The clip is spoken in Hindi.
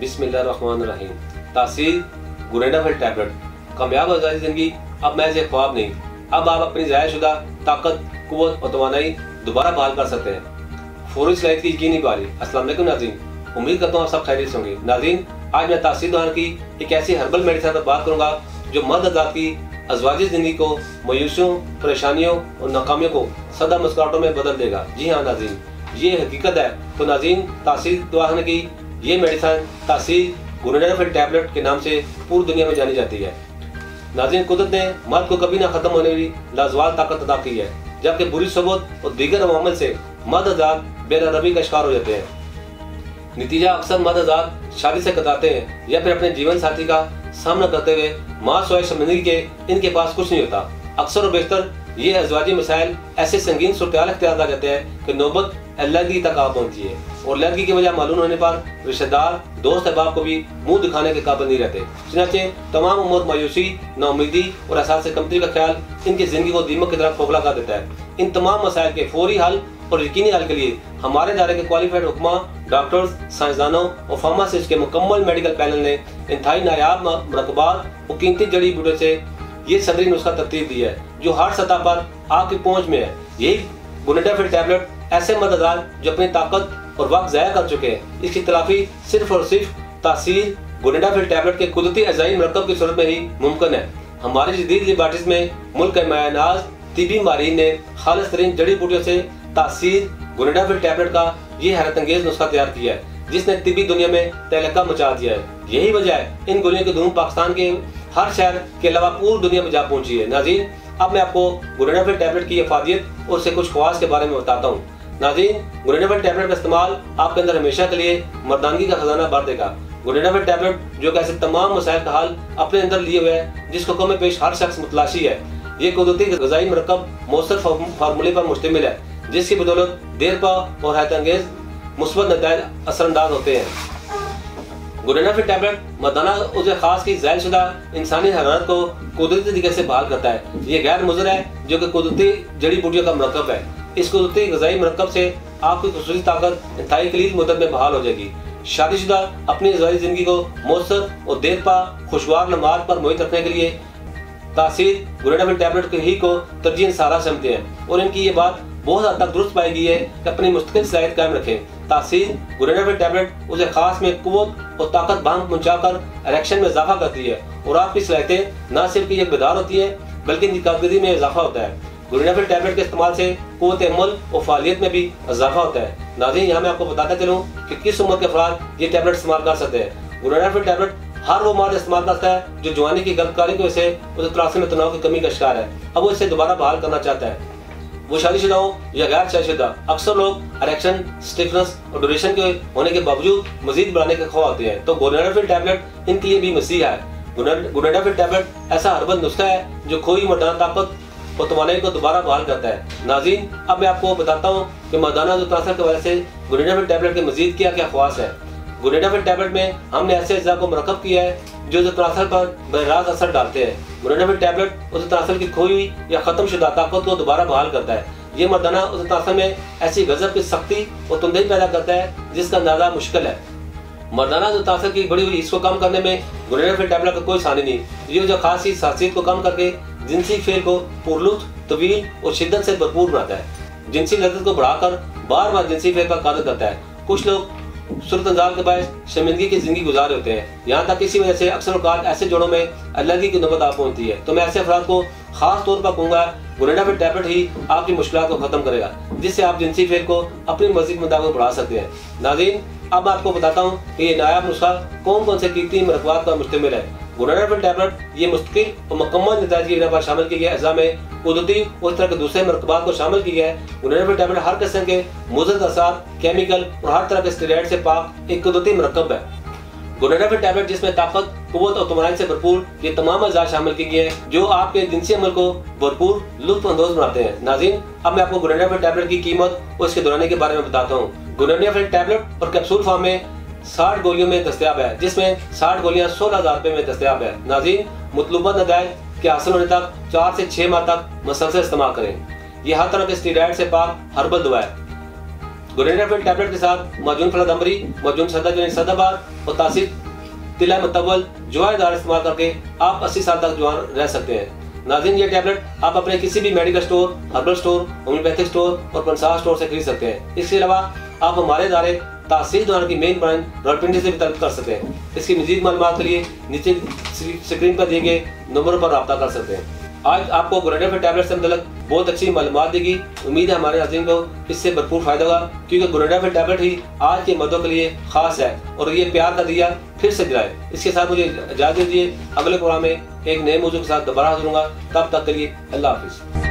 बिस्मिल्लाहिर्रहमानिर्रहीम। तासीर गुरेनाफिल टैबलेट। कामयाब आज़ादी ज़िंदगी अब महज एक ख्वाब नहीं, अब आप अपनी ज़ायशुदा ताकत, कुव्वत और तवानाई दोबारा बहाल कर सकते हैं। फौरी सलाहियत की यकीनी बहाली। अस्सलाम वालेकुम नाज़रीन, उम्मीद करता हूँ आप सब खैरियत से होंगे। नाज़रीन, आज मैं तासीर दवान की एक ऐसी हर्बल मेडिसिन पर बात करूँगा जो मर्द हज़रात की अज़वाजी ज़िंदगी को, मायूसियों, परेशानियों और नाकामियों को सदा मुस्कुराहटों में बदल देगा। जी हाँ नाज़रीन, ये हकीकत है। तो नाज़रीन, तासीर दवान की ये मेडिसिन तासीर गुरेनाफिल टैबलेट के नाम से पूरी दुनिया में जानी जाती है। नाज़रीन, कुदरत ने मर्द को कभी ना खत्म होने वाली लाजवाब ताकत अदा की है, जबकि बुरी सोबत और दीगर अवामल से मर्द हज़रात बेरहमी का शिकार हो जाते हैं। नतीजा अक्सर मर्द हज़रात शादी से कतराते हैं या फिर अपने जीवन साथी का सामना करते हुए मासूम शर्मिंदगी के इनके पास कुछ नहीं होता। अक्सर और बेशतर ये अज़वाजी मसाइल ऐसे संगीन सूरत-ए-हाल इख्तियार कर जाते हैं कि नौबत एलर्जी तक आ पहुंची है, और एलर्जी की वजह मालूम होने पर रिश्तेदार, दोस्त अहबाब को भी मुंह दिखाने के काबिल नहीं रहते। चुनांचे तमाम उम्र मायूसी, नाउमीदी और एहसास कमतरी का ख्याल इनकी जिंदगी को दीमक की तरह खोखला कर देता है। इन तमाम मसाइल के फौरी हल और यकीनी हल के लिए हमारे इदारे के क्वालिफाइड हुक्मा, डॉक्टर्स, साइंसदानों और फार्मासिस्ट के मुकम्मल मेडिकल पैनल ने इंतहाई नायाब मरकबात और कीमती जड़ी बूटियों से ये सदरी नुस्खा तरतीब दी है जो हर सतह पर आपकी पहुंच में है। यही गुरेनाफिल टैबलेट ऐसे मर्द हज़रात जो अपनी ताकत और वक्त ज़ाया कर चुके हैं, इसकी तलाफी सिर्फ और सिर्फ तासीर गुरेनाफिल टैबलेट के कुदरती अज़ाई मरकब की सूरत में ही मुमकिन है। हमारी जदीद लेबॉरेटरीज में मुल्क के मायनाज तिबी माहिरीन ने खालिस तरीन जड़ी बूटियों से तासीर गुरेनाफिल टैबलेट का ये हैरत अंगेज नुस्खा तैयार किया है, जिसने तिबी दुनिया में तहलका मचा दिया है। यही वजह है इन गोलियों की धूम पाकिस्तान के हर शहर के अलावा पूरी दुनिया में जा पहुंची है। नाज़रीन, अब मैं आपको गुरेनाफिल टैबलेट की अफादियत और उससे कुछ ख्वास के बारे में बताता हूँ। नाज़रीन, गुरेनाफिल टैबलेट का इस्तेमाल आपके अंदर हमेशा के लिए मर्दानगी का खजाना भर देगा। गुरेनाफिल टैबलेट जो ऐसे तमाम मसाइल का हल अपने अंदर लिए हुए है, जिसको कम पेश हर शख्स मुतलाशी है। ये कुदरती ग़िज़ाई मरकब मौसर फार्मूले पर मुश्तमिल है, जिसकी बदौलत देर पा और हैरत अंगेज मुस्बत नतीजे असरअंदाज होते हैं। गुरेनाफिल टैबलेट मर्दाना उज़्व खास की ज़ायशुदा इंसानी हरारत को कुदरती तरीके से बहाल करता है। ये गैर मुज़र है जो कि कुदरती जड़ी बूटियों का मरकब है। इस कुदरती ग़िज़ाई मरकब से आपकी खुसूसी ताकत इंतहाई कलील मुद्दत में बहाल हो जाएगी। शादीशुदा अपनी ज़ाती ज़िंदगी को मौसर और देर पा खुशगवार लम्हात पर मुहित रखने के लिए तासीर गुरेनाफिल टैबलेट ही को तरजीह सहारा समझते हैं, और इनकी ये बात बहुत हद तक दुरुस्त पाई गई है कि अपनी मुस्तकिल सलाहियत कायम रखें। तासीर गुरेनाफिल टैबलेट उसे खास में कुव्वत और ताकत भांग पहुंचाकर इरेक्शन में इजाफा करती है, और आपकी सलाहियतें न सिर्फ ये बेदार होती है बल्कि इनकी कारकर्दगी में इजाफा होता है। गुरेनाफिल टैबलेट के इस्तेमाल से कुव्वत अमल और फालियत में भी इजाफा होता है। नाज़रीन, यहाँ मैं आपको बताता चलूँ कि किस उम्र के अफराद ये टैबलेट इस्तेमाल कर सकते हैं। गुरेनाफिल टैबलेट हर वो मर्द इस्तेमाल करता है जो जवानी की गलतकारी की वजह से उसे तरासे में तनाव की कमी का शिकार है। अब वो इसे दोबारा बहाल करना चाहता है। वो शादीशुदा हो या गैर शादीशुदा, अक्सर लोग इरेक्शन, स्टिफनेस और ड्यूरेशन के होने के बावजूद मजीद बढ़ाने के ख्वाह होते हैं, तो गुरेनाफिल टैबलेट इनके लिए भी मसीहा है। गुरेनाफिल टैबलेट ऐसा हर्बल नुस्खा है जो खोई मर्दाना ताकत और तवानाई को दोबारा बहाल करता है। नाज़रीन, अब मैं आपको बताता हूँ कि मर्दाना तनासर की वजह से गुरेनाफिल टैबलेट के मजीद क्या क्या ख्वास है। गुरेनाफिल टैबलेट में हमने ऐसे अज्जा को मरकब किया है जो तनासर पर बराज असर डालते हैं। गुरेनाफिल टैबलेट उस तनासर की खोई हुई या खत्म शुदा ताकत को दोबारा बहाल करता है। ये मर्दाना उस तनासर में ऐसी गजब की सख्ती और तुंदई पैदा करता है जिसका अंदाजा मुश्किल है। मर्दाना तनासर की बड़ी हुई इसको कम करने में गुरेनाफिल टैबलेट का कोई सानी नहीं। ये जो खास खासियत को कम करके जिनसी फेल को पुरलुत्फ, तवील और शिद्दत से भरपूर बनाता है। जिनसी लज्जत को बढ़ाकर बार बार जिनसी फेल का कादर करता है। कुछ लोग सूरत अंदाज के बायस शर्मिंदगी की जिंदगी गुजार होते हैं, यहाँ तक इसी वजह से अक्सर औकात ऐसे जोड़ों में एलर्जी की नौबत आ पहुंचती है। तो मैं ऐसे अफराद को खास तौर पर कहूँगा गुरेनाफिल टैबलेट ही आपकी मुश्किलात को खत्म करेगा, जिससे आप जिनसी फेल को अपनी मर्जी के मुताबिक बढ़ा सकते हैं। नाज़रीन, अब मैं आपको बताता हूँ कि ये नायाब नुस्खा कौन कौन से कीमती मरकबात पर मुश्तमिल है। गुरेनाफिल टैबलेट ये मुस्तकिल और मुकम्मल नतीजे की बिना पर शामिल किए गए अज़ा में कुदरती और इस तरह के दूसरे मरकबात को शामिल किया है। गुरेनाफिल टैबलेट हर किस्म के मुज़र असर, केमिकल और हर तरह के स्टेरॉइड से पाक एक कुदरती मरकब है। गुरेनाफिल टैबलेट जिसमें ताकत, कुव्वत और तवानाई से भरपूर ये तमाम अज़ा शामिल किए गए हैं जो आपके जिनसी अमल को भरपूर लुत्फ अंदोज बनाते हैं। नाज़रीन, अब मैं आपको गुरेनाफिल टैबलेट की कीमत और इसके दौराने के बारे में बताता हूँ। गुरेनाफिल टैबलेट और कैप्सूल फॉर्म में 60 गोलियों में दस्तयाब है, जिसमें 60 गोलियां 16,000 रुपए में दस्तयाब है। नाज़रीन, मतलूबा नतीजे के हासिल होने तक 4 से 6 माह तक मसलसल इस्तेमाल करें। यह हर तरह के स्टेरॉइड से पाक हर्बल दवा है। गुरेनाफिल टैबलेट के साथ मौजून फलादम्बरी, मौजून सदाबाद और तासीर तिला मतवल जवायदार इस्तेमाल करके आप 80 साल तक जवान रह सकते हैं। नाज़रीन, ये टैबलेट आप अपने किसी भी medical store, herbal store, homeopathic store और पंसार स्टोर से खरीद सकते हैं। इसके अलावा आप हमारे इदारे तासीर दौरान की मेन ब्रांच रावलपिंडी से भी तलब कर सकते हैं। इसकी मज़ीद मालूमात के लिए नीचे स्क्रीन पर दिए गए नंबरों पर रब्ता कर सकते हैं। आज आपको गुरेनाफिल टैबलेट से मतलब बहुत अच्छी मालूमात देगी। उम्मीद है हमारे नाज़रीन को इससे भरपूर फायदा होगा, क्योंकि गुरेनाफिल टैबलेट ही आज के मर्दों के लिए खास है और ये प्यार का दिया फिर से जलाए। इसके साथ मुझे इजाज़त दीजिए, अगले प्रोग्राम में एक नए मौजू के साथ दोबारा हाजिर होऊंगा। तब तक के लिए अल्लाह हाफिज़।